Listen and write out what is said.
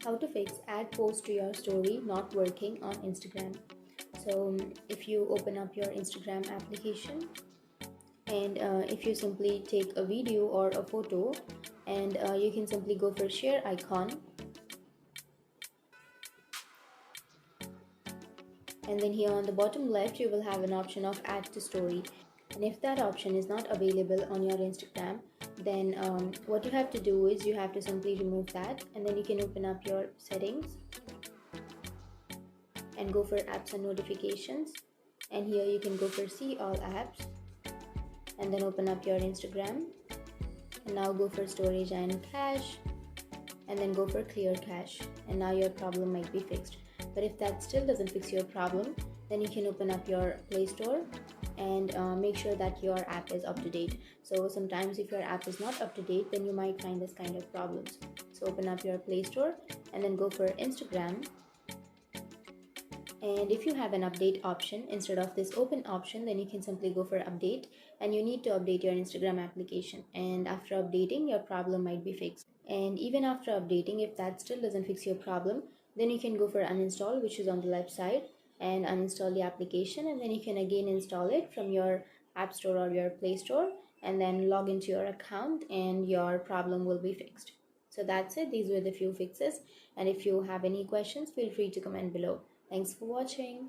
How to fix add post to your story not working on Instagram. So if you open up your Instagram application, and if you simply take a video or a photo, and you can simply go for share icon, and then here on the bottom left you will have an option of add to story. And if that option is not available on your Instagram, then what you have to do is you have to simply remove that, and then you can open up your settings and go for apps and notifications, and here you can go for see all apps, and then open up your Instagram, and now go for storage and cache, and then go for clear cache, and now your problem might be fixed. But if that still doesn't fix your problem, then you can open up your Play Store and make sure that your app is up to date. So sometimes if your app is not up to date, then you might find this kind of problems. So open up your Play Store and then go for Instagram, and if you have an update option instead of this open option, then you can simply go for update, and you need to update your Instagram application, and after updating your problem might be fixed. And even after updating, if that still doesn't fix your problem, then you can go for uninstall, which is on the left side, and uninstall the application, and then you can again install it from your App Store or your Play Store, and then log into your account and your problem will be fixed. So that's it. These were the few fixes, and if you have any questions, feel free to comment below. Thanks for watching.